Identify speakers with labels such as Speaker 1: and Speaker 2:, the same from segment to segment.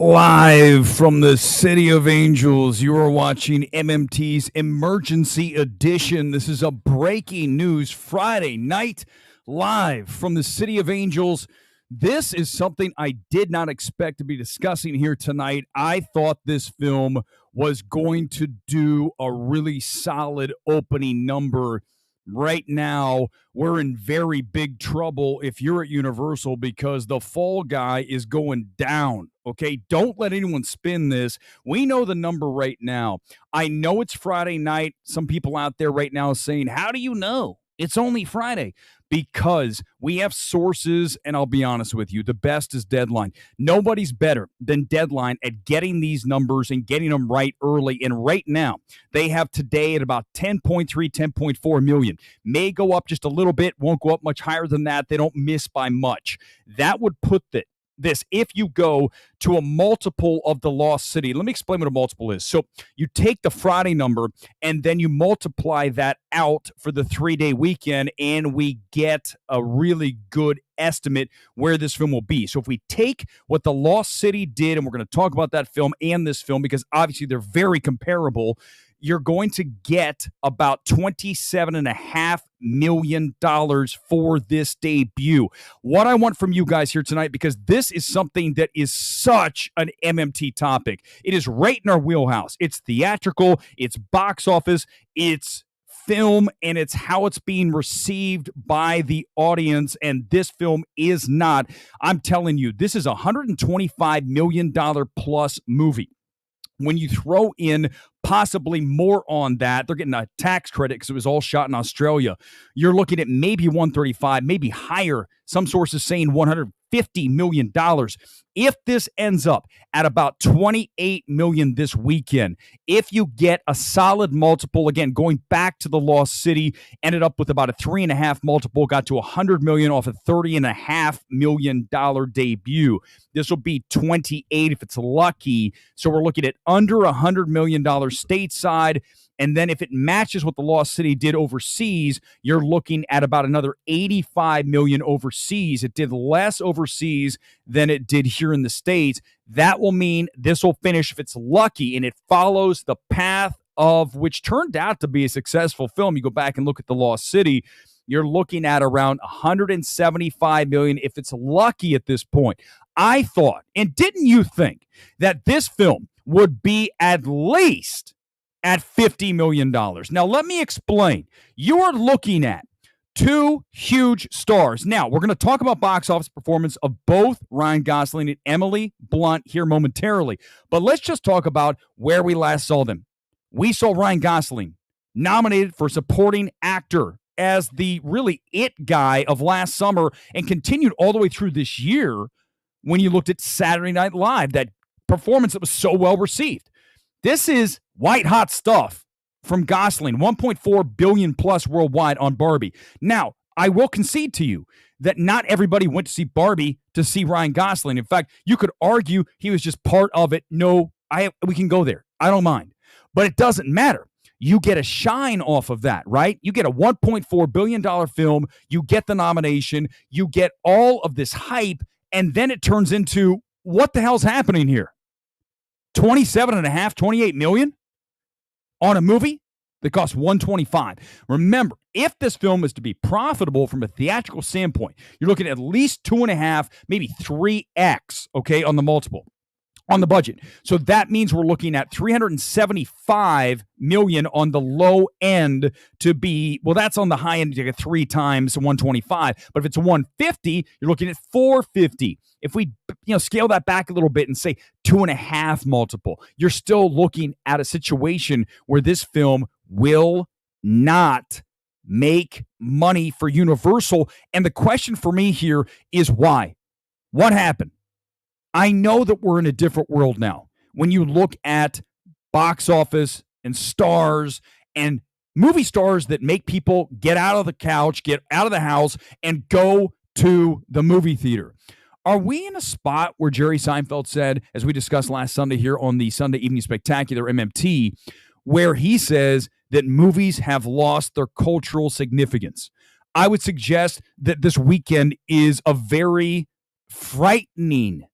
Speaker 1: Live from the City of Angels, you are watching MMT's Emergency Edition. This is a breaking news Friday night, live from the City of Angels. This is something I did not expect to be discussing here tonight. I thought this film was going to do a really solid opening number. Right now, we're in very big trouble if you're at Universal because the fall guy is going down. Okay, don't let anyone spin this. We know the number right now. I know it's Friday night. Some people out there right now saying, how do you know? It's only Friday. Because we have sources, and I'll be honest with you, the best is Deadline. Nobody's better than Deadline at getting these numbers and getting them right early. And right now, they have today at about 10.3, 10.4 million. May go up just a little bit, won't go up much higher than that. They don't miss by much. That would put this, if you go to a multiple of the Lost City. Let me explain what a multiple is. So you take the Friday number and then you multiply that out for the 3-day weekend, and we get a really good estimate where this film will be. So if we take what the Lost City did, and we're going to talk about that film and this film because obviously they're very comparable, you're going to get about $27.5 million for this debut. What I want from you guys here tonight, because this is something that is such an MMT topic. It is right in our wheelhouse. It's theatrical, it's box office, it's film, and it's how it's being received by the audience, and this film is not. I'm telling you, this is a $125 million plus movie. When you throw in possibly more on that, they're getting a tax credit because it was all shot in Australia. You're looking at maybe 135, maybe higher. Some sources saying $150 million. If this ends up at about 28 million this weekend, if you get a solid multiple, again, going back to the Lost City, ended up with about a 3.5 multiple, got to 100 million off a $30.5 million debut. This will be 28 if it's lucky. So we're looking at under $100 million stateside. And then if it matches what the Lost City did overseas, you're looking at about another 85 million overseas. It did less overseas than it did here in the States. That will mean this will finish, if it's lucky, and it follows the path of which turned out to be a successful film. You go back and look at the Lost City, you're looking at around 175 million if it's lucky at this point. I thought, and didn't you think, that this film would be at least at $50 million. Now, let me explain. You are looking at two huge stars. Now, we're going to talk about box office performance of both Ryan Gosling and Emily Blunt here momentarily. But let's just talk about where we last saw them. We saw Ryan Gosling nominated for supporting actor as the really it guy of last summer and continued all the way through this year when you looked at Saturday Night Live, that performance that was so well received. This is white hot stuff from Gosling, 1.4 billion plus worldwide on Barbie. Now, I will concede to you that not everybody went to see Barbie to see Ryan Gosling. In fact, you could argue he was just part of it. No, we can go there. I don't mind. But it doesn't matter. You get a shine off of that, right? You get a $1.4 billion film. You get the nomination. You get all of this hype. And then it turns into, what the hell's happening here? 27.5, 28 million on a movie that costs 125. Remember, if this film is to be profitable from a theatrical standpoint, you're looking at least 2.5, maybe 3x, okay, on the multiple, on the budget. So that means we're looking at 375 million on the low end to be, well, that's on the high end, you get 3 times 125. But if it's 150, you're looking at 450. If we scale that back a little bit and say 2.5 multiple, you're still looking at a situation where this film will not make money for Universal. And the question for me here is why? What happened? I know that we're in a different world now. When you look at box office and stars and movie stars that make people get out of the couch, get out of the house, and go to the movie theater. Are we in a spot where Jerry Seinfeld said, as we discussed last Sunday here on the Sunday Evening Spectacular MMT, where he says that movies have lost their cultural significance? I would suggest that this weekend is a very frightening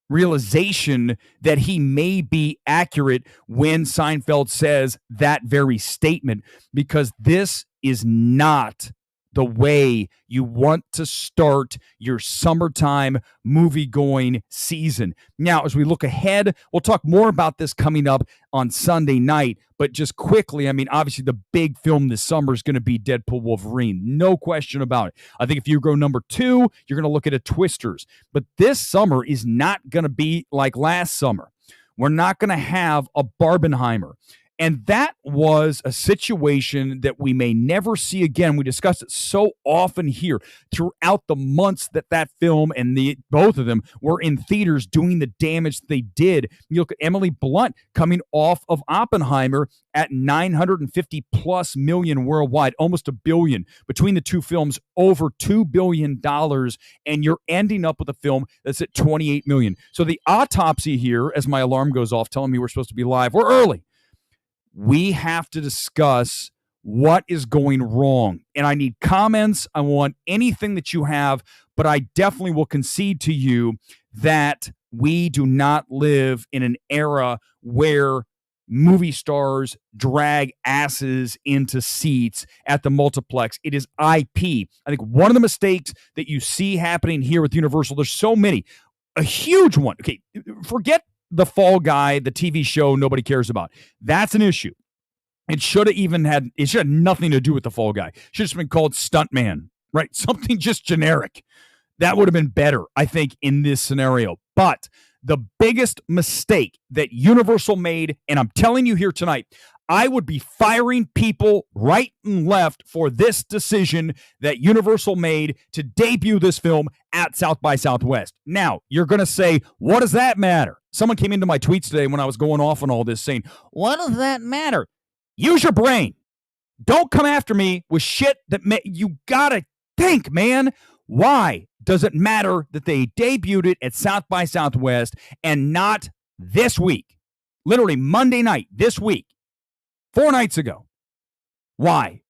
Speaker 1: realization that he may be accurate when Seinfeld says that very statement, because this is not the way you want to start your summertime movie-going season. Now, as we look ahead, we'll talk more about this coming up on Sunday night, but just quickly, I mean, obviously the big film this summer is going to be Deadpool Wolverine. No question about it. I think if you go number 2, you're going to look at a Twisters. But this summer is not going to be like last summer. We're not going to have a Barbenheimer. And that was a situation that we may never see again. We discussed it so often here throughout the months that film and both of them were in theaters doing the damage they did. You look at Emily Blunt coming off of Oppenheimer at $950+ million worldwide, almost $1 billion. Between the two films, over $2 billion, and you're ending up with a film that's at $28 million. So the autopsy here, as my alarm goes off telling me we're supposed to be live, we're early. We have to discuss what is going wrong. And I need comments. I want anything that you have, but I definitely will concede to you that we do not live in an era where movie stars drag asses into seats at the multiplex. It is IP. I think one of the mistakes that you see happening here with Universal, there's so many. A huge one. Okay, forget the Fall Guy, the TV show nobody cares about. That's an issue. It should have nothing to do with the Fall Guy. It should have just been called Stuntman, right? Something just generic. That would have been better, I think, in this scenario. But the biggest mistake that Universal made, and I'm telling you here tonight, I would be firing people right and left for this decision that Universal made to debut this film at South by Southwest. Now, you're going to say, what does that matter? Someone came into my tweets today when I was going off on all this saying, what does that matter? Use your brain. Don't come after me with shit that you got to think, man. Why does it matter that they debuted it at South by Southwest and not this week? Literally Monday night, this week. 4 nights ago. Why?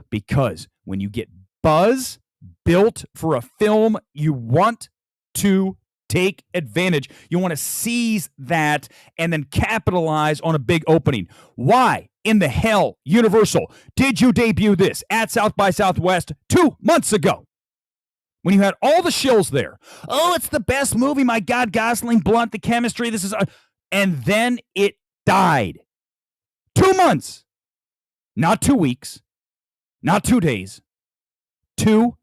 Speaker 1: Because when you get buzz built for a film, you want to take advantage. You want to seize that and then capitalize on a big opening. Why in the hell, Universal, did you debut this at South by Southwest 2 months ago? When you had all the shills there. Oh, it's the best movie. My God, Gosling, Blunt, the chemistry. This is... And then it died. 2 months. Not 2 weeks. Not 2 days. 2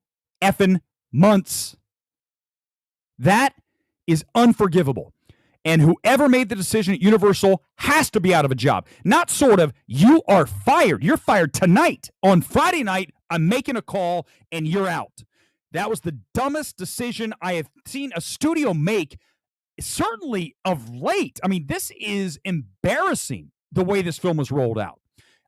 Speaker 1: effing months. That is unforgivable. And whoever made the decision at Universal has to be out of a job. Not sort of. You are fired. You're fired tonight. On Friday night, I'm making a call and you're out. That was the dumbest decision I have seen a studio make, certainly of late. I mean, this is embarrassing the way this film was rolled out.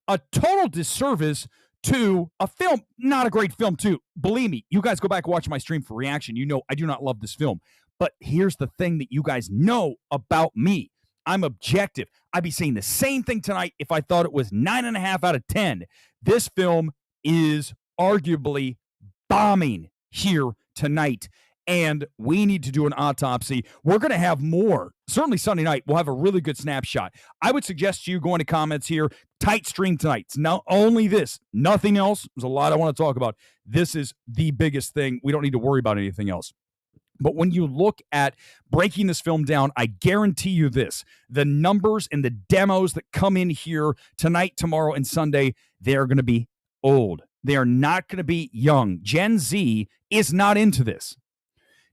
Speaker 1: A total disservice to a film, not a great film too. Believe me, you guys go back and watch my stream for reaction. You know I do not love this film. But here's the thing that you guys know about me. I'm objective. I'd be saying the same thing tonight if I thought it was 9.5 out of 10. This film is arguably bombing here tonight, and we need to do an autopsy. We're going to have more. Certainly Sunday night, we'll have a really good snapshot. I would suggest you go into comments here. Tight stream tonight. It's not only this, nothing else. There's a lot I want to talk about. This is the biggest thing. We don't need to worry about anything else. But when you look at breaking this film down, I guarantee you this, the numbers and the demos that come in here tonight, tomorrow, and Sunday, they're going to be old. They are not going to be young. Gen Z is not into this.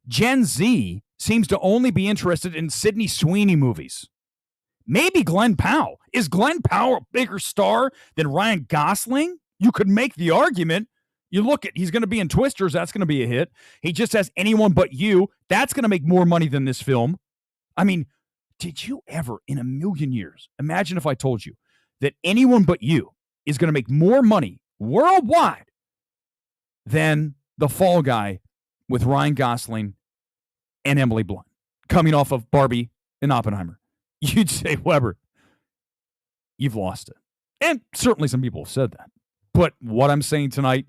Speaker 1: Gen Z seems to only be interested in Sydney Sweeney movies. Maybe Glenn Powell. Is Glenn Powell a bigger star than Ryan Gosling? You could make the argument. You look at, he's going to be in Twisters. That's going to be a hit. He just has Anyone But You. That's going to make more money than this film. I mean, did you ever in a million years imagine if I told you that Anyone But You is going to make more money worldwide than The Fall Guy with Ryan Gosling and Emily Blunt coming off of Barbie and Oppenheimer? You'd say, Weber, you've lost it. And certainly some people have said that. But what I'm saying tonight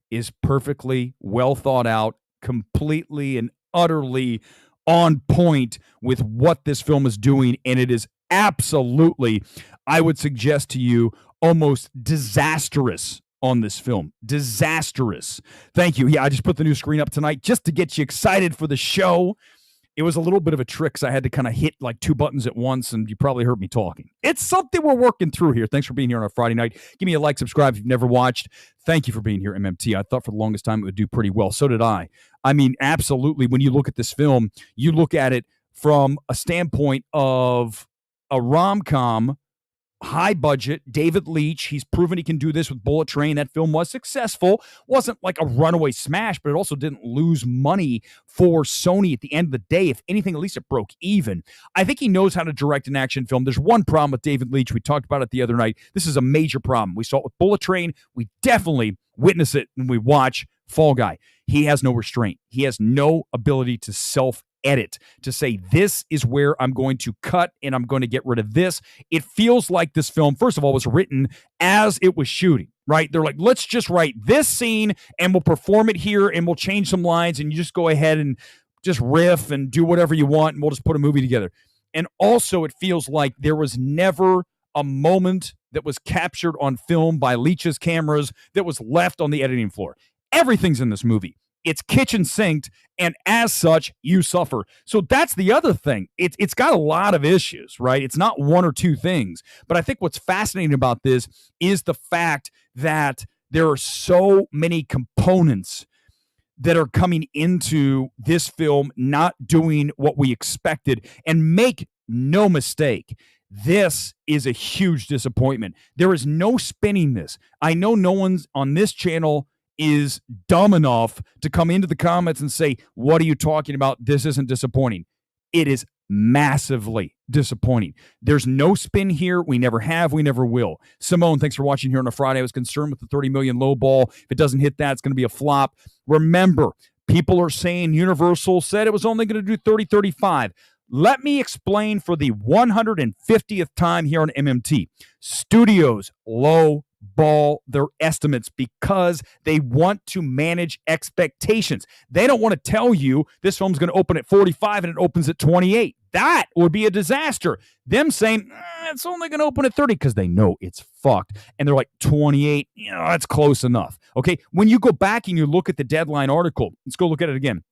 Speaker 1: is perfectly well thought out, completely and utterly on point with what this film is doing, and it is absolutely, I would suggest to you, almost disastrous on this film. Disastrous. Thank you. Yeah, I just put the new screen up tonight just to get you excited for the show. It was a little bit of a trick, so I had to kind of hit like two buttons at once, and you probably heard me talking. It's something we're working through here. Thanks for being here on a Friday night. Give me a like, subscribe if you've never watched. Thank you for being here, MMT. I thought for the longest time it would do pretty well. So did I. I mean, absolutely, when you look at this film, you look at it from a standpoint of a rom-com, high budget, David Leitch. He's proven he can do this with Bullet Train. That film was successful. Wasn't like a runaway smash, but it also didn't lose money for Sony at the end of the day. If anything, at least it broke even. I think he knows how to direct an action film. There's one problem with David Leitch. We talked about it the other night. This is a major problem. We saw it with Bullet Train. We definitely witness it when we watch Fall Guy. He has no restraint. He has no ability to self-edit, to say, this is where I'm going to cut and I'm going to get rid of this. It feels like this film, first of all, was written as it was shooting, right? They're like, let's just write this scene and we'll perform it here and we'll change some lines and you just go ahead and just riff and do whatever you want and we'll just put a movie together. And also it feels like there was never a moment that was captured on film by Leitch's cameras that was left on the editing floor. Everything's in this movie. It's kitchen sinked, and as such, you suffer. So that's the other thing. It's got a lot of issues, right? It's not one or two things. But I think what's fascinating about this is the fact that there are so many components that are coming into this film not doing what we expected. And make no mistake, this is a huge disappointment. There is no spinning this. I know no one's on this channel is dumb enough to come into the comments and say, what are you talking about? This isn't disappointing. It is massively disappointing. There's no spin here. We never have. We never will. Simone, thanks for watching here on a Friday. I was concerned with the 30 million low ball. If it doesn't hit that, it's going to be a flop. Remember, people are saying Universal said it was only going to do 30, 35. Let me explain for the 150th time here on MMT. Studios low ball their estimates because they want to manage expectations. They don't want to tell you this film's going to open at 45 and it opens at 28. That would be a disaster. Them saying it's only going to open at 30 because they know it's fucked. And they're like 28, that's close enough. Okay, when you go back and you look at the Deadline article, let's go look at it again.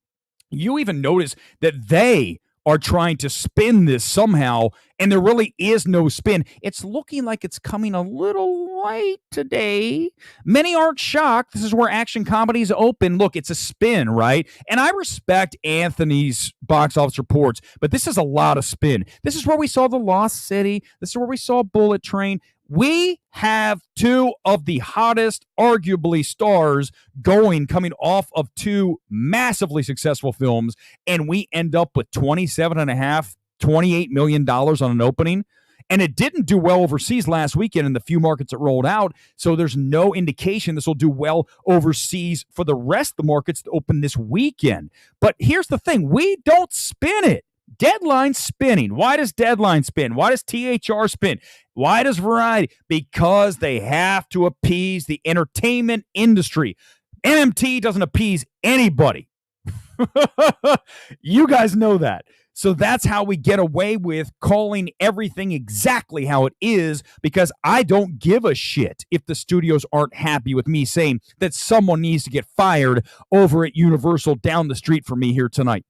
Speaker 1: You even notice that they are trying to spin this somehow, and there really is no spin. It's looking like it's coming a little late today. Many aren't shocked. This is where action comedies open. Look, it's a spin, right? And I respect Anthony's box office reports, but this is a lot of spin. This is where we saw The Lost City. This is where we saw Bullet Train. We have two of the hottest, arguably, stars coming off of two massively successful films, and we end up with $27.5, $28 million on an opening. And it didn't do well overseas last weekend in the few markets it rolled out, so there's no indication this will do well overseas for the rest of the markets that open this weekend. But here's the thing. We don't spin it. Deadline spinning. Why does Deadline spin? Why does THR spin? Why does Variety? Because they have to appease the entertainment industry. MMT doesn't appease anybody. You guys know that. So that's how we get away with calling everything exactly how it is, because I don't give a shit if the studios aren't happy with me saying that someone needs to get fired over at Universal down the street from me here tonight.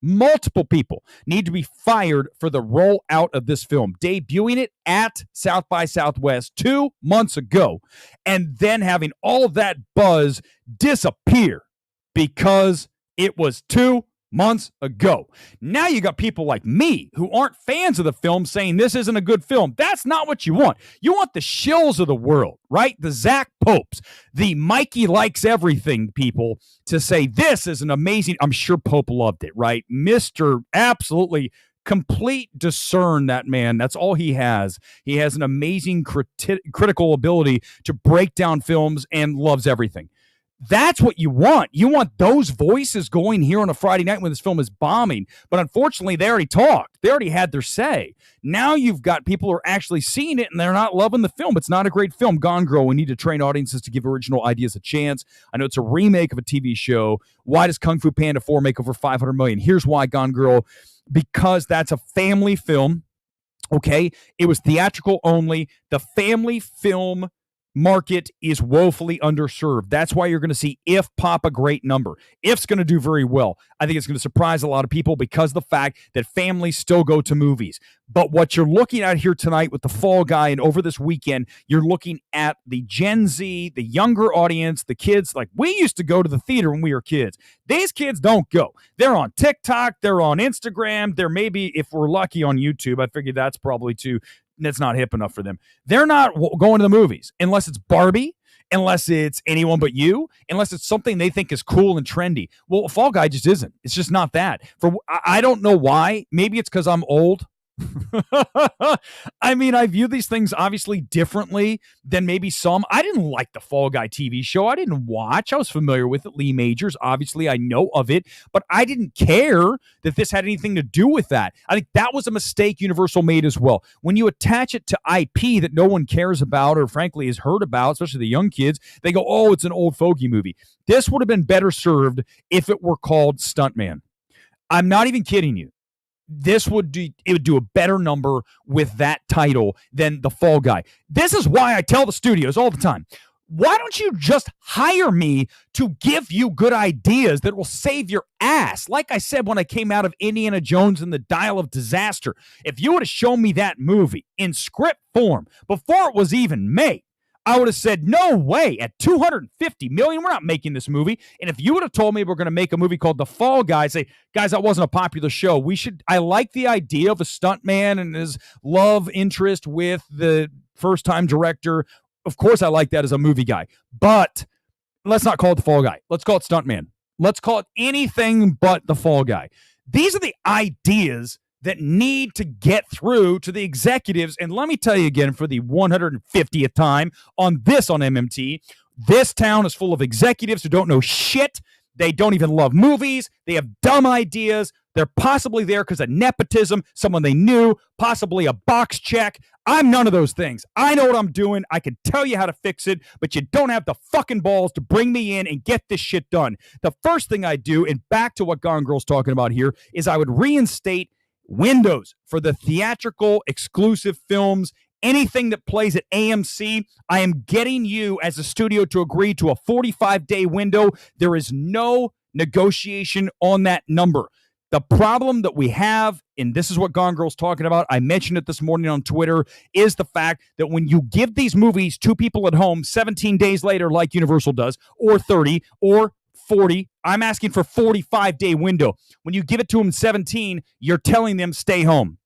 Speaker 1: Multiple people need to be fired for the rollout of this film, debuting it at South by Southwest 2 months ago, and then having all of that buzz disappear because it was 2 months ago. Now you got people like me who aren't fans of the film saying this isn't a good film. That's not what you want. You want the shills of the world, right? The Zach Popes, the Mikey likes everything people to say this is an amazing. I'm sure Pope loved it, right? Mr. Absolutely complete discern, that man. That's all he has. He has an amazing critical ability to break down films and loves everything. That's what you want. You want those voices going here on a Friday night when this film is bombing. But unfortunately, they already talked. They already had their say. Now you've got people who are actually seeing it and they're not loving the film. It's not a great film. Gone Girl, we need to train audiences to give original ideas a chance. I know it's a remake of a TV show. Why does Kung Fu Panda 4 make over $500 million? Here's why, Gone Girl. Because that's a family film. Okay? It was theatrical only. The family film market is woefully underserved. That's why you're going to see If pop a great number. If's going to do very well. I think it's going to surprise a lot of people because of the fact that families still go to movies. But what you're looking at here tonight with The Fall Guy and over this weekend, you're looking at the Gen Z, the younger audience, the kids. Like, we used to go to the theater when we were kids. These kids don't go. They're on TikTok. They're on Instagram. They're maybe, if we're lucky, on YouTube. I figured that's probably too that's not hip enough for them. They're not going to the movies unless it's Barbie, unless it's Anyone But You, unless it's something they think is cool and trendy. Well, Fall Guy just isn't. It's just not that. I don't know why. Maybe it's because I'm old. I mean, I view these things obviously differently than maybe some. I didn't like the Fall Guy TV show. I didn't watch. I was familiar with it. Lee Majors, obviously, I know of it, but I didn't care that this had anything to do with that. I think that was a mistake Universal made as well. When you attach it to IP that no one cares about or frankly has heard about, especially the young kids, they go, oh, it's an old fogey movie. This would have been better served if it were called Stuntman. I'm not even kidding you. It would do a better number with that title than The Fall Guy. This is why I tell the studios all the time, why don't you just hire me to give you good ideas that will save your ass? Like I said when I came out of Indiana Jones and the Dial of Disaster, if you would have shown me that movie in script form before it was even made, I would have said, no way, at $250 million, we're not making this movie. And if you would have told me we're going to make a movie called The Fall Guy, say, guys, that wasn't a popular show. I like the idea of a stuntman and his love interest with the first-time director. Of course, I like that as a movie guy. But let's not call it The Fall Guy. Let's call it Stuntman. Let's call it anything but The Fall Guy. These are the ideas that need to get through to the executives. And let me tell you again, for the 150th time on MMT, this town is full of executives who don't know shit. They don't even love movies. They have dumb ideas. They're possibly there because of nepotism, someone they knew, possibly a box check. I'm none of those things. I know what I'm doing. I can tell you how to fix it, but you don't have the fucking balls to bring me in and get this shit done. The first thing I do, and back to what Gone Girl's talking about here, is I would reinstate windows for the theatrical exclusive films. Anything that plays at AMC, I am getting you as a studio to agree to a 45-day window. There is no negotiation on that number. The problem that we have, and this is what Gone Girl's talking about, I mentioned it this morning on Twitter, is the fact that when you give these movies to people at home 17 days later, like Universal does, or 30, or 40, I'm asking for 45-day window. When you give it to them 17, you're telling them stay home.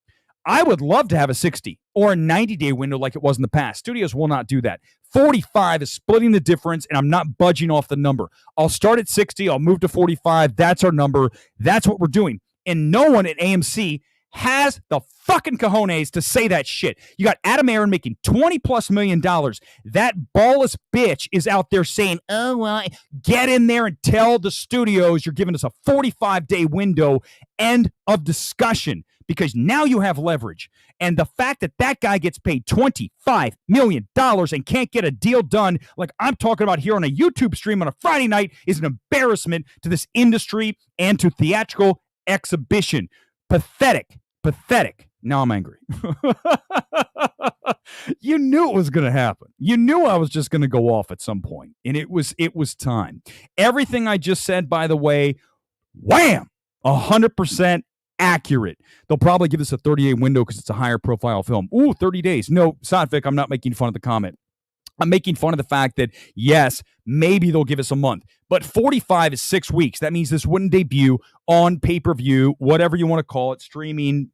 Speaker 1: I would love to have a 60 or a 90-day window like it was in the past. Studios will not do that. 45 is splitting the difference, and I'm not budging off the number. I'll start at 60. I'll move to 45. That's our number. That's what we're doing. And no one at AMC has the fucking cojones to say that shit. You got Adam Aaron making $20+ million. That ballless bitch is out there saying, oh, well, get in there and tell the studios you're giving us a 45-day window. End of discussion. Because now you have leverage. And the fact that that guy gets paid $25 million and can't get a deal done like I'm talking about here on a YouTube stream on a Friday night is an embarrassment to this industry and to theatrical exhibition. Pathetic. Now I'm angry. You knew it was going to happen. You knew I was just going to go off at some point. And it was time. Everything I just said, by the way, wham, 100% accurate. They'll probably give us a 30-day window because it's a higher profile film. Ooh, 30 days. No, Sadvik, I'm not making fun of the comment. I'm making fun of the fact that, yes, maybe they'll give us a month, but 45 is 6 weeks. That means this wouldn't debut on pay-per-view, whatever you want to call it, streaming,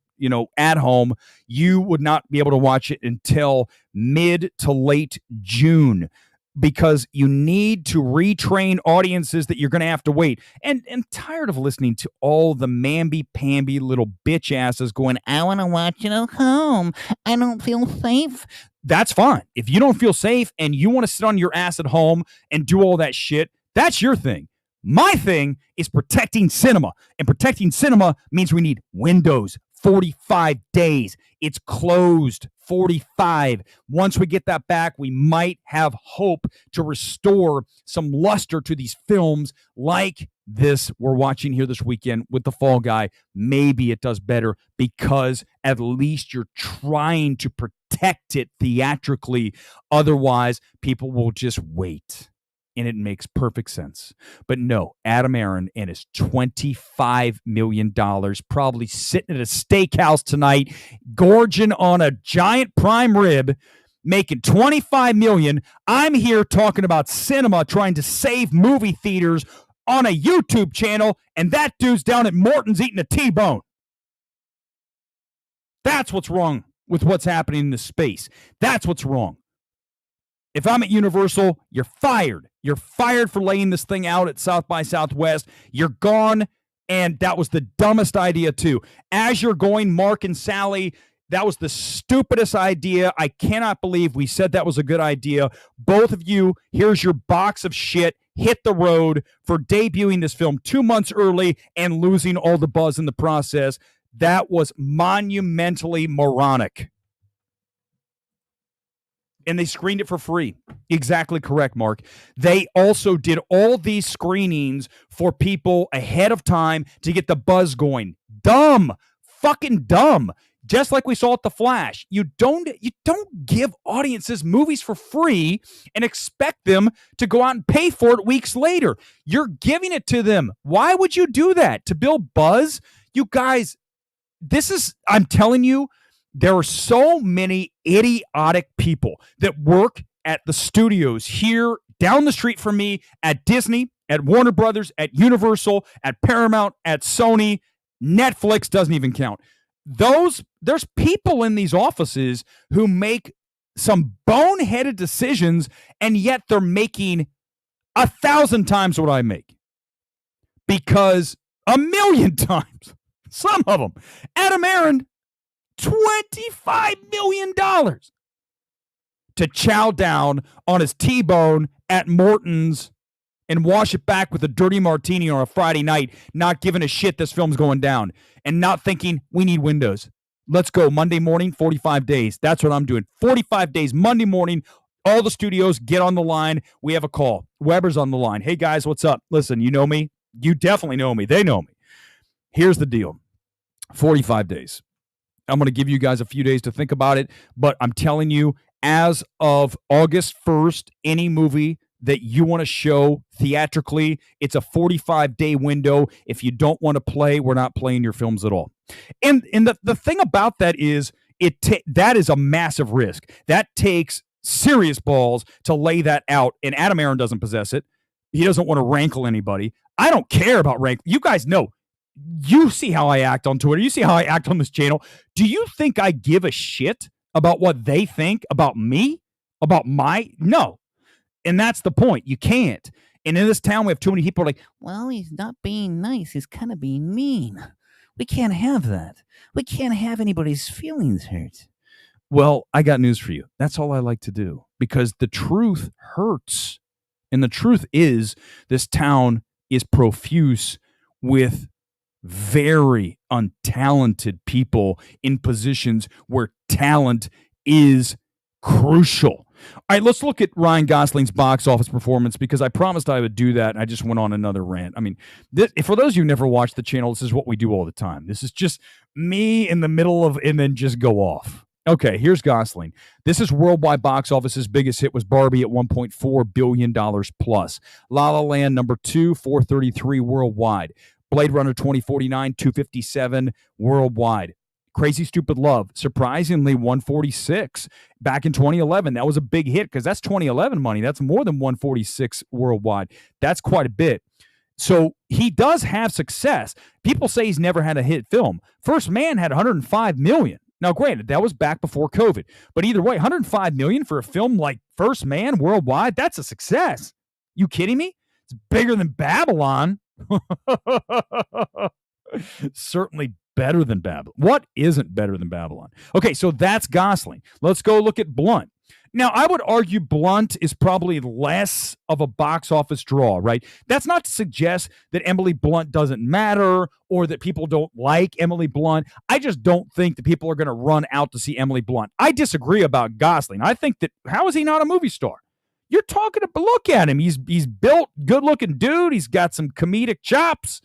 Speaker 1: at home. You would not be able to watch it until mid to late June, because you need to retrain audiences that you're going to have to wait. And tired of listening to all the mamby-pamby little bitch asses going, I want to watch it at home. I don't feel safe. That's fine. If you don't feel safe and you want to sit on your ass at home and do all that shit, That's your thing. My thing is protecting cinema. And protecting cinema means we need windows. 45 days. It's closed. 45. Once we get that back, we might have hope to restore some luster to these films like this we're watching here this weekend with The Fall Guy. Maybe it does better because at least you're trying to protect it theatrically. Otherwise, people will just wait. And it makes perfect sense. But no, Adam Aaron and his $25 million, probably sitting at a steakhouse tonight, gorging on a giant prime rib, making $25 million. I'm here talking about cinema, trying to save movie theaters on a YouTube channel, and that dude's down at Morton's eating a T-bone. That's what's wrong with what's happening in this space. That's what's wrong. If I'm at Universal, you're fired. You're fired for laying this thing out at South by Southwest. You're gone, and that was the dumbest idea, too. As you're going, Mark and Sally, that was the stupidest idea. I cannot believe we said that was a good idea. Both of you, here's your box of shit. Hit the road for debuting this film 2 months early and losing all the buzz in the process. That was monumentally moronic. And they screened it for free. Exactly correct, Mark. They also did all these screenings for people ahead of time to get the buzz going. Dumb. Fucking dumb. Just like we saw at The Flash. You don't give audiences movies for free and expect them to go out and pay for it weeks later. You're giving it to them. Why would you do that? To build buzz? You guys, I'm telling you, there are so many idiotic people that work at the studios here down the street from me at Disney, at Warner Brothers, at Universal, at Paramount, at Sony. Netflix doesn't even count. There's people in these offices who make some boneheaded decisions, and yet they're making 1,000 times what I make. Because 1,000,000 times, some of them, Adam Aaron, $25 million to chow down on his T-bone at Morton's and wash it back with a dirty martini on a Friday night, not giving a shit this film's going down, and not thinking we need windows. Let's go. Monday morning, 45 days. That's what I'm doing. 45 days, Monday morning. All the studios get on the line. We have a call. Weber's on the line. Hey, guys, what's up? Listen, you know me. You definitely know me. They know me. Here's the deal. 45 days. I'm going to give you guys a few days to think about it, but I'm telling you, as of August 1st, any movie that you want to show theatrically, it's a 45-day window. If you don't want to play, we're not playing your films at all. And the thing about that is, that is a massive risk. That takes serious balls to lay that out, and Adam Aaron doesn't possess it. He doesn't want to rankle anybody. I don't care about rankle. You guys know. You see how I act on Twitter. You see how I act on this channel. Do you think I give a shit about what they think about me? No. And that's the point. You can't. And in this town, we have too many people like, well, he's not being nice. He's kind of being mean. We can't have that. We can't have anybody's feelings hurt. Well, I got news for you. That's all I like to do because the truth hurts. And the truth is this town is profuse with very untalented people in positions where talent is crucial. All right, let's look at Ryan Gosling's box office performance because I promised I would do that, and I just went on another rant. I mean, for those of you who never watched the channel, this is what we do all the time. This is just me in the middle of, and then just go off. Okay, here's Gosling. This is worldwide box office. His biggest hit was Barbie at $1.4 billion plus. La La Land, number 2, $433 worldwide. Blade Runner 2049, $257 worldwide. Crazy Stupid Love, surprisingly, $146 back in 2011. That was a big hit because that's 2011 money. That's more than $146 worldwide. That's quite a bit. So he does have success. People say he's never had a hit film. First Man had $105 million. Now, granted, that was back before COVID. But either way, $105 million for a film like First Man worldwide, that's a success. You kidding me? It's bigger than Babylon. Certainly better than Babylon. What isn't better than Babylon? Okay, so that's Gosling. Let's go look at Blunt. Now, I would argue Blunt is probably less of a box office draw, right? That's not to suggest that Emily Blunt doesn't matter or that people don't like Emily Blunt. I just don't think that people are going to run out to see Emily Blunt. I disagree about Gosling. I think that how is he not a movie star? You're talking to look at him. He's built, good looking dude. He's got some comedic chops.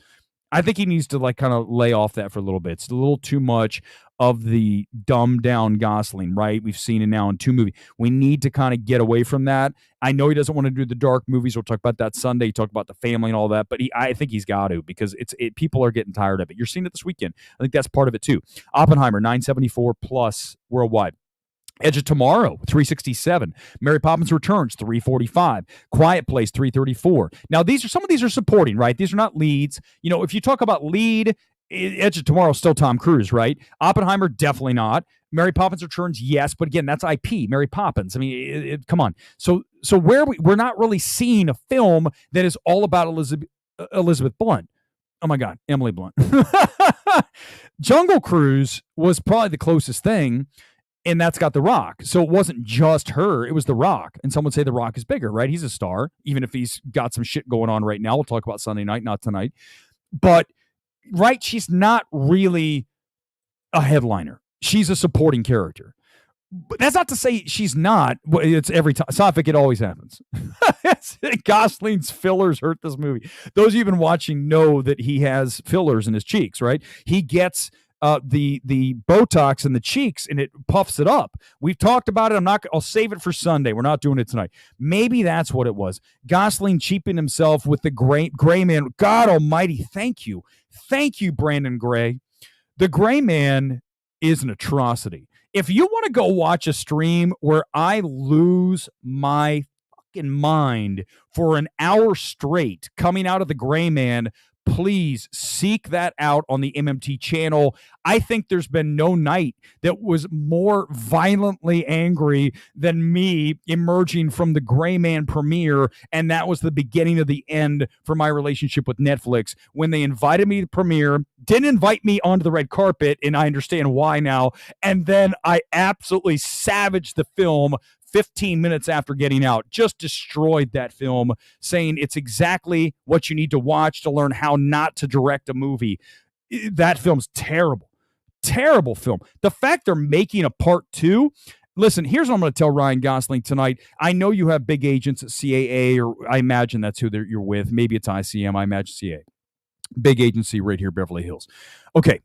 Speaker 1: I think he needs to like kind of lay off that for a little bit. It's a little too much of the dumbed down Gosling, right? We've seen it now in 2 movies. We need to kind of get away from that. I know he doesn't want to do the dark movies. We'll talk about that Sunday. He talked about the family and all that, but I think he's got to because people are getting tired of it. You're seeing it this weekend. I think that's part of it too. Oppenheimer, 974 plus worldwide. Edge of Tomorrow, 367. Mary Poppins Returns, 345. Quiet Place, 334. Now, some of these are supporting, right? These are not leads. You know, if you talk about lead, Edge of Tomorrow is still Tom Cruise, right? Oppenheimer, definitely not. Mary Poppins Returns, yes, but again, that's IP. Mary Poppins. I mean, come on. So where we're not really seeing a film that is all about Elizabeth Blunt. Oh my God, Emily Blunt. Jungle Cruise was probably the closest thing. And that's got The Rock. So it wasn't just her, it was The Rock. And some would say The Rock is bigger, right? He's a star, even if he's got some shit going on right now. We'll talk about Sunday night, not tonight. But, right, she's not really a headliner. She's a supporting character. But that's not to say she's not. It's every time. Sophic, it always happens. Gosling's fillers hurt this movie. Those of you who've been watching know that he has fillers in his cheeks, right? He gets the Botox in the cheeks and it puffs it up. We've talked about it. I'll save it for Sunday. We're not doing it tonight. Maybe that's what it was. Gosling cheapened himself with the gray man. God almighty. Thank you. Thank you, Brandon Gray. The Gray Man is an atrocity. If you want to go watch a stream where I lose my fucking mind for an hour straight coming out of the Gray Man, please seek that out on the MMT channel. I think there's been no night that was more violently angry than me emerging from the Gray Man premiere, and that was the beginning of the end for my relationship with Netflix. When they invited me to the premiere, didn't invite me onto the red carpet, and I understand why now, and then I absolutely savaged the film 15 minutes after getting out, just destroyed that film, saying it's exactly what you need to watch to learn how not to direct a movie. That film's terrible. Terrible film. The fact they're making a part 2, listen, here's what I'm going to tell Ryan Gosling tonight. I know you have big agents at CAA, or I imagine that's who you're with. Maybe it's ICM. I imagine CAA. Big agency right here, Beverly Hills. Okay,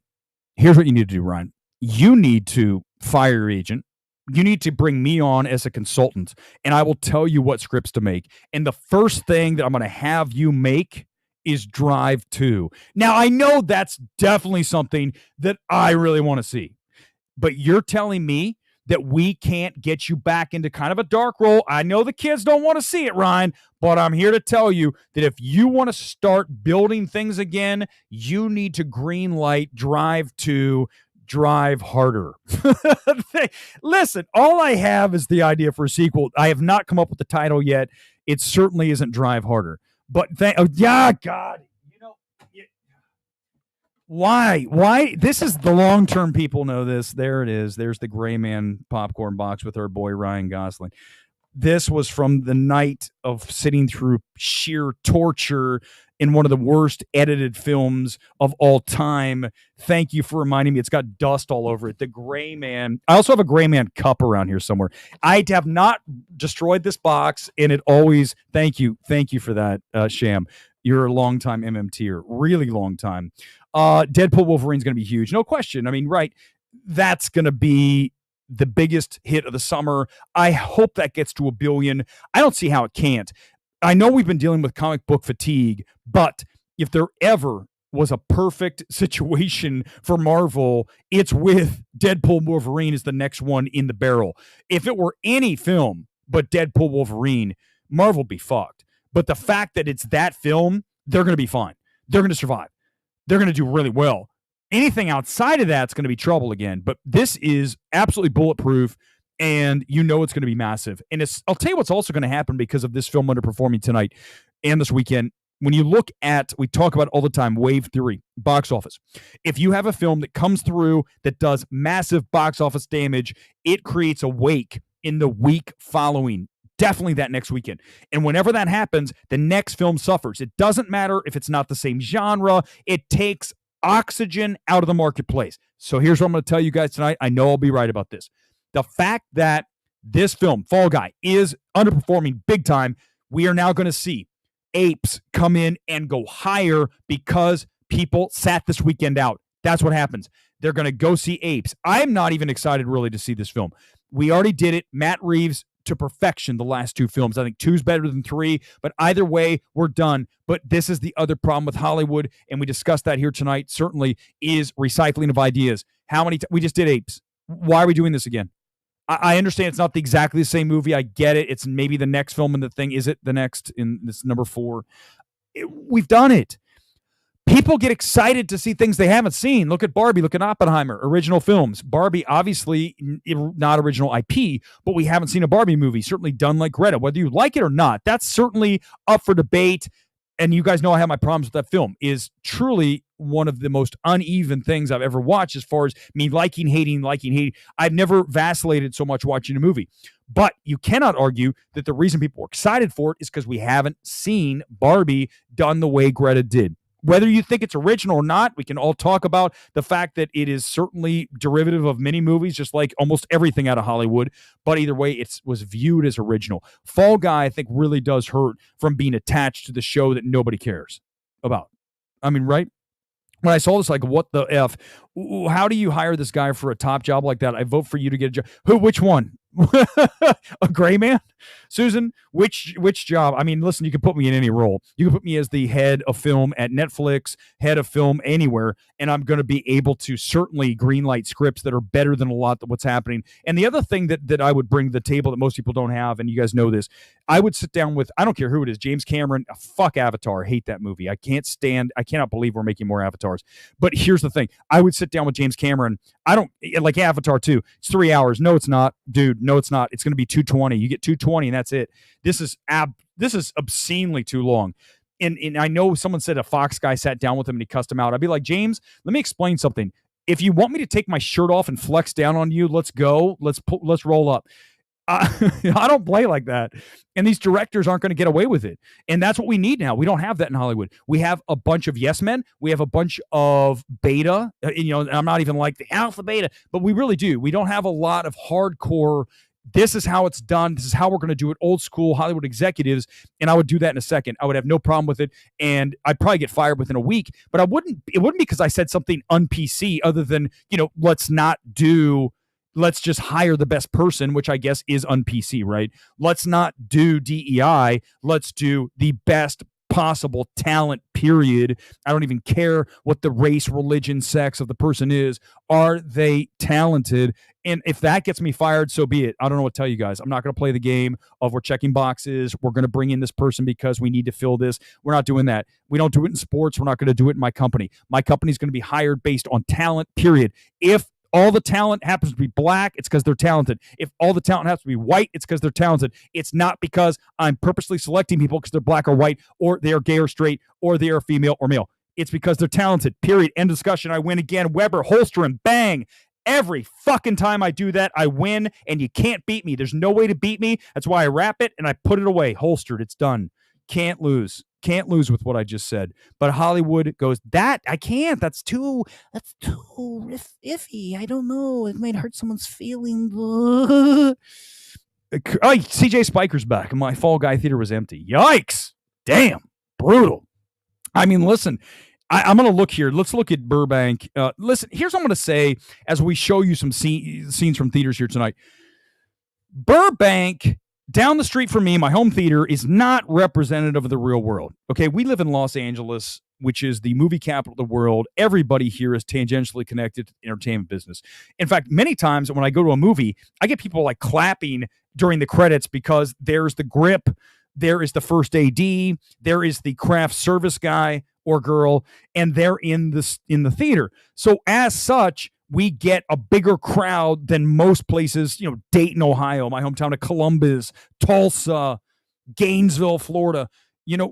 Speaker 1: here's what you need to do, Ryan. You need to fire your agent. You need to bring me on as a consultant, and I will tell you what scripts to make. And the first thing that I'm going to have you make is Drive 2. Now, I know that's definitely something that I really want to see, but you're telling me that we can't get you back into kind of a dark role. I know the kids don't want to see it, Ryan, but I'm here to tell you that if you want to start building things again, you need to greenlight Drive 2. Drive Harder. Listen, all I have is the idea for a sequel. I have not come up with the title yet. It certainly isn't Drive Harder. But God, why? This is the long-term people know this. There it is. There's the Gray Man popcorn box with our boy Ryan Gosling. This was from the night of sitting through sheer torture in one of the worst edited films of all time. Thank you for reminding me. It's got dust all over it. The Gray Man. I also have a Gray Man cup around here somewhere. I have not destroyed this box, and it always, thank you for that, Sham. You're a long-time MMTer, really long time. Deadpool Wolverine's going to be huge. No question. I mean, right, that's going to be the biggest hit of the summer. I hope that gets to $1 billion. I don't see how it can't. I know we've been dealing with comic book fatigue, but if there ever was a perfect situation for Marvel, it's with Deadpool Wolverine as the next one in the barrel. If it were any film but Deadpool Wolverine, Marvel would be fucked. But the fact that it's that film, they're going to be fine. They're going to survive. They're going to do really well. Anything outside of that's going to be trouble again. But this is absolutely bulletproof, and you know it's going to be massive. And I'll tell you what's also going to happen because of this film underperforming tonight and this weekend. When you look at, we talk about all the time, wave theory, box office. If you have a film that comes through that does massive box office damage, it creates a wake in the week following. Definitely that next weekend. And whenever that happens, the next film suffers. It doesn't matter if it's not the same genre. It takes oxygen out of the marketplace. So here's what I'm going to tell you guys tonight. I know I'll be right about this. The fact that this film, Fall Guy, is underperforming big time, we are now going to see apes come in and go higher because people sat this weekend out. That's what happens. They're going to go see apes. I'm not even excited really to see this film. We already did it. Matt Reeves to perfection the last two films. I think 2's better than 3, but either way, we're done. But this is the other problem with Hollywood, and we discussed that here tonight, certainly, is recycling of ideas. How many we just did Apes. Why are we doing this again? I understand it's not exactly the same movie. I get it. It's maybe the next film in the thing. Is it the next in this number 4? We've done it. People get excited to see things they haven't seen. Look at Barbie. Look at Oppenheimer. Original films. Barbie, obviously not original IP, but we haven't seen a Barbie movie, certainly done like Greta. Whether you like it or not, that's certainly up for debate. And you guys know I have my problems with that film. Is truly one of the most uneven things I've ever watched as far as me liking, hating. I've never vacillated so much watching a movie. But you cannot argue that the reason people were excited for it is because we haven't seen Barbie done the way Greta did. Whether you think it's original or not, we can all talk about the fact that it is certainly derivative of many movies, just like almost everything out of Hollywood. But either way, it was viewed as original. Fall Guy, I think, really does hurt from being attached to the show that nobody cares about. I mean, right? When I saw this, like, what the F? How do you hire this guy for a top job like that? I vote for you to get a job. Which one? A gray man? Susan, which job? I mean, listen, you can put me in any role. You can put me as the head of film at Netflix, head of film anywhere, and I'm going to be able to certainly greenlight scripts that are better than a lot of what's happening. And the other thing that I would bring to the table that most people don't have, and you guys know this, I would sit down with, I don't care who it is, James Cameron. Fuck Avatar. I hate that movie. I cannot believe we're making more Avatars. But here's the thing. I would sit down with James Cameron. I don't like Avatar 2. It's 3 hours. No, it's not, dude. No, it's not. It's going to be 220. You get 220 and that's it. This is obscenely too long. And I know someone said a Fox guy sat down with him and he cussed him out. I'd be like, James, let me explain something. If you want me to take my shirt off and flex down on you, let's go. Let's roll up. I don't play like that. And these directors aren't going to get away with it. And that's what we need now. We don't have that in Hollywood. We have a bunch of yes men. We have a bunch of beta. I'm not even like the alpha beta, but we really do. We don't have a lot of hardcore, this is how it's done. This is how we're going to do it. Old school Hollywood executives. And I would do that in a second. I would have no problem with it. And I'd probably get fired within a week, but it wouldn't be because I said something un-PC other than, let's just hire the best person, which I guess is un-PC, right? Let's not do DEI. Let's do the best possible talent, period. I don't even care what the race, religion, sex of the person is. Are they talented? And if that gets me fired, so be it. I don't know what to tell you guys. I'm not going to play the game of we're checking boxes. We're going to bring in this person because we need to fill this. We're not doing that. We don't do it in sports. We're not going to do it in my company. My company is going to be hired based on talent, period. If all the talent happens to be black, it's because they're talented. If all the talent has to be white, it's because they're talented. It's not because I'm purposely selecting people because they're black or white, or they are gay or straight, or they are female or male. It's because they're talented, period. End discussion. I win again. Weber, Holstrom, bang. Every fucking time I do that, I win, and you can't beat me. There's no way to beat me. That's why I wrap it, and I put it away. Holstered. It's done. Can't lose. Can't lose with what I just said. But Hollywood goes, that I can't. That's too iffy. I don't know. It might hurt someone's feelings. CJ Spiker's back, and my Fall Guy theater was empty. Yikes. Damn. Brutal. I mean, listen, I'm going to look here. Let's look at Burbank. Listen, here's what I'm going to say as we show you some scenes from theaters here tonight. Burbank, down the street from me, my home theater, is not representative of the real world. Okay, we live in Los Angeles, which is the movie capital of the world. Everybody here is tangentially connected to the entertainment business. In fact, many times when I go to a movie, I get people like clapping during the credits because there's the grip, there is the first AD, there is the craft service guy or girl, and they're in the theater. So as such, we get a bigger crowd than most places, Dayton, Ohio, my hometown of Columbus, Tulsa, Gainesville, Florida.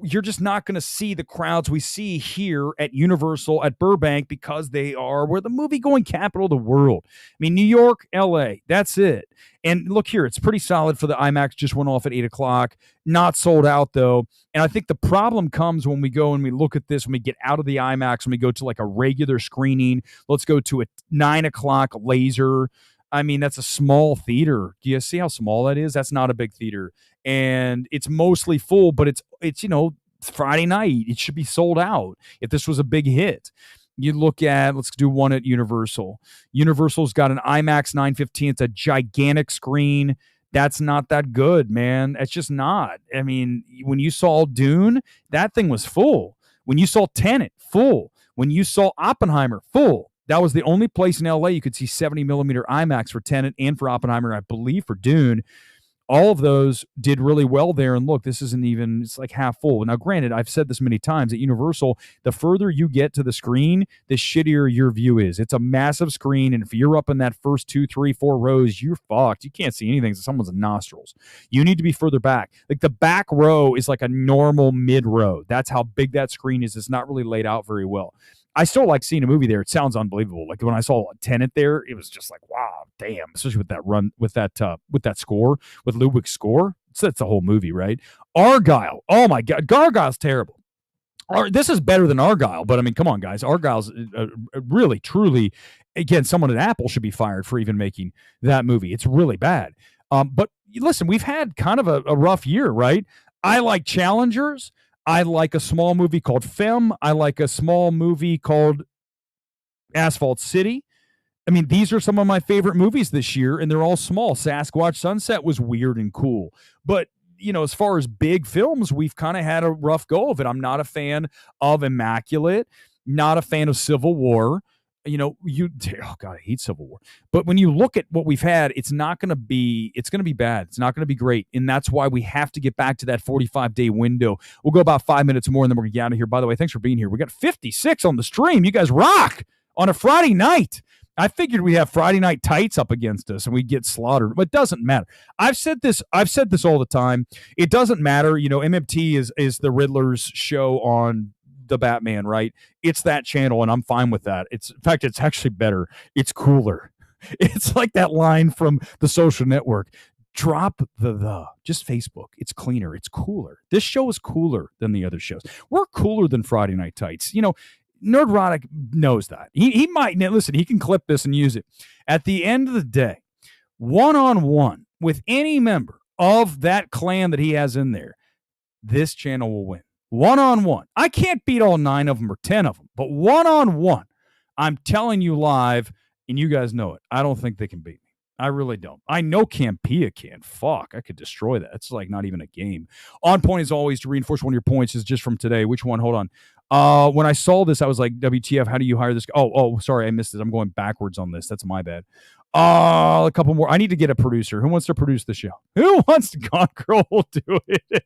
Speaker 1: you're just not going to see the crowds we see here at Universal at Burbank because we're the movie going capital of the world. I mean, New York, LA, that's it. And look here, it's pretty solid for the IMAX, just went off at 8 o'clock, not sold out though. And I think the problem comes when we go and we look at this, when we get out of the IMAX, when we go to like a regular screening, let's go to a 9 o'clock laser. I mean, that's a small theater. Do you see how small that is? That's not a big theater. And it's mostly full, but it's Friday night. It should be sold out if this was a big hit. You look at, let's do one at Universal. Universal's got an IMAX 915. It's a gigantic screen. That's not that good, man. It's just not. I mean, when you saw Dune, that thing was full. When you saw Tenet, full. When you saw Oppenheimer, full. That was the only place in LA you could see 70 millimeter IMAX for Tenet and for Oppenheimer, I believe, for Dune. All of those did really well there. And look, this isn't even, it's like half full. Now, granted, I've said this many times at Universal, the further you get to the screen, the shittier your view is. It's a massive screen. And if you're up in that first 2, 3, 4 rows, you're fucked. You can't see anything. It's someone's nostrils. You need to be further back. Like the back row is like a normal mid row. That's how big that screen is. It's not really laid out very well. I still like seeing a movie there. It sounds unbelievable. Like when I saw Tenet there, it was just like, wow, damn. Especially with that run, with that score, with Ludwig's score. So that's the whole movie, right? Argyle. Oh my God, Argyle's terrible. This is better than Argyle, but I mean, come on, guys. Argyle's really, truly, again, someone at Apple should be fired for even making that movie. It's really bad. But listen, we've had kind of a rough year, right? I like Challengers. I like a small movie called Femme. I like a small movie called Asphalt City. I mean, these are some of my favorite movies this year, and they're all small. Sasquatch Sunset was weird and cool. But, as far as big films, we've kind of had a rough go of it. I'm not a fan of Immaculate, not a fan of Civil War. Oh God, I hate Civil War. But when you look at what we've had, it's going to be bad. It's not going to be great. And that's why we have to get back to that 45-day window. We'll go about 5 minutes more and then we're going to get out of here. By the way, thanks for being here. We got 56 on the stream. You guys rock on a Friday night. I figured we have Friday night tights up against us and we get slaughtered, but it doesn't matter. I've said this all the time. It doesn't matter. MMT is the Riddler's show on the Batman, right? It's that channel, and I'm fine with that. In fact, it's actually better. It's cooler. It's like that line from The Social Network. Drop just Facebook. It's cleaner. It's cooler. This show is cooler than the other shows. We're cooler than Friday Night Tights. Nerdrotic knows that. He might listen. He can clip this and use it. At the end of the day, one-on-one with any member of that clan that he has in there, this channel will win. One-on-one. I can't beat all 9 of them or 10 of them, but one-on-one, I'm telling you live, and you guys know it. I don't think they can beat me. I really don't. I know Campea can. Fuck, I could destroy that. It's like not even a game. On point, as always, to reinforce one of your points is just from today. Which one? Hold on. When I saw this, I was like, WTF, how do you hire this guy? Oh, sorry, I missed it. I'm going backwards on this. That's my bad. A couple more. I need to get a producer. Who wants to produce the show? Who wants to? Gone Girl will do it.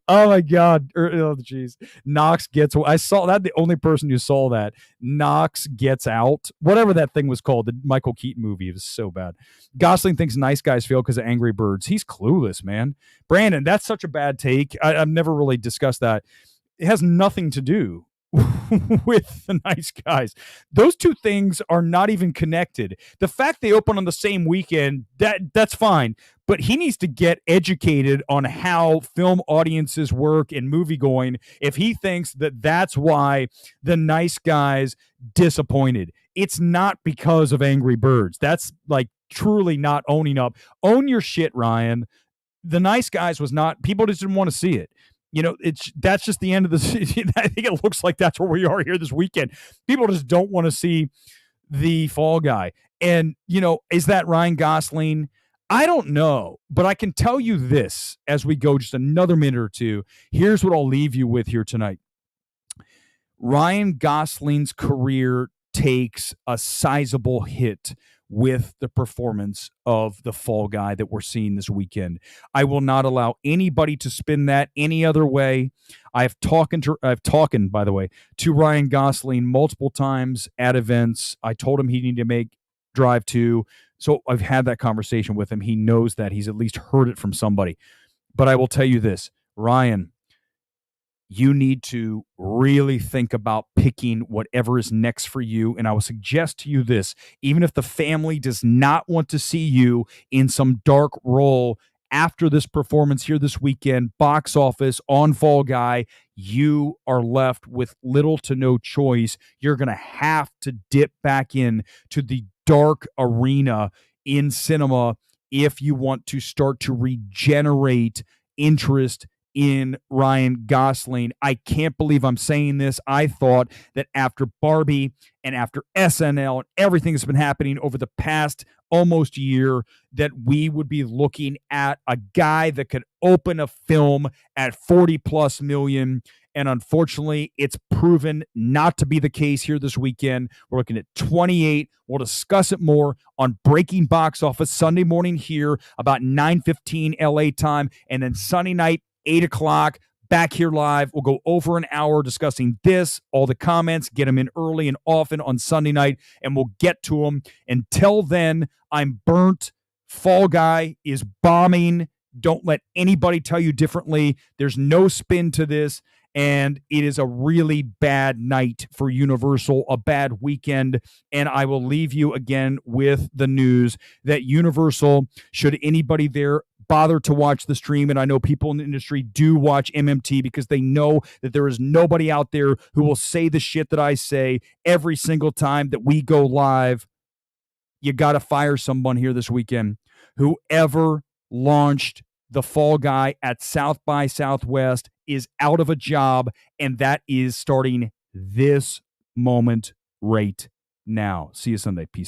Speaker 1: Oh my God. Oh jeez. Knox Gets. I saw that. The only person who saw that. Knox Gets Out. Whatever that thing was called. The Michael Keaton movie. It was so bad. Gosling thinks nice guys fail because of Angry Birds. He's clueless, man. Brandon, that's such a bad take. I've never really discussed that. It has nothing to do with the nice guys. Those two things are not even connected. The fact they open on the same weekend, that's fine. But he needs to get educated on how film audiences work and movie going if he thinks that that's why the nice guys disappointed. It's not because of Angry Birds. That's like truly not owning up. Own your shit, Ryan. The Nice Guys was not, people just didn't want to see it. That's just the end of the season. I think it looks like that's where we are here this weekend. People just don't want to see the Fall Guy. And, is that Ryan Gosling? I don't know, but I can tell you this as we go just another minute or two. Here's what I'll leave you with here tonight. Ryan Gosling's career takes a sizable hit with the performance of the Fall Guy that we're seeing this weekend. I will not allow anybody to spin that any other way. I've talked, by the way, to Ryan Gosling multiple times at events. I told him he needed to make Drive 2. So I've had that conversation with him. He knows that. He's at least heard it from somebody. But I will tell you this, Ryan, you need to really think about picking whatever is next for you. And I will suggest to you this: even if the family does not want to see you in some dark role after this performance here this weekend, box office on Fall Guy, you are left with little to no choice. You're going to have to dip back in to the dark arena in cinema if you want to start to regenerate interest in Ryan Gosling. I can't believe I'm saying this. I thought that after Barbie and after SNL and everything that's been happening over the past almost year, that we would be looking at a guy that could open a film at 40 plus million. And unfortunately, it's proven not to be the case here this weekend. We're looking at 28. We'll discuss it more on Breaking Box Office Sunday morning here about 9:15 LA time. And then Sunday night, 8 o'clock, back here live. We'll go over an hour discussing this, all the comments, get them in early and often on Sunday night, and we'll get to them. Until then, I'm burnt. Fall Guy is bombing. Don't let anybody tell you differently. There's no spin to this, and it is a really bad night for Universal, a bad weekend. And I will leave you again with the news that Universal, should anybody there bother to watch the stream, and I know people in the industry do watch MMT because they know that there is nobody out there who will say the shit that I say every single time that we go live. You got to fire someone here this weekend. Whoever launched the Fall Guy at South by Southwest is out of a job, and that is starting this moment right now. See you Sunday. Peace.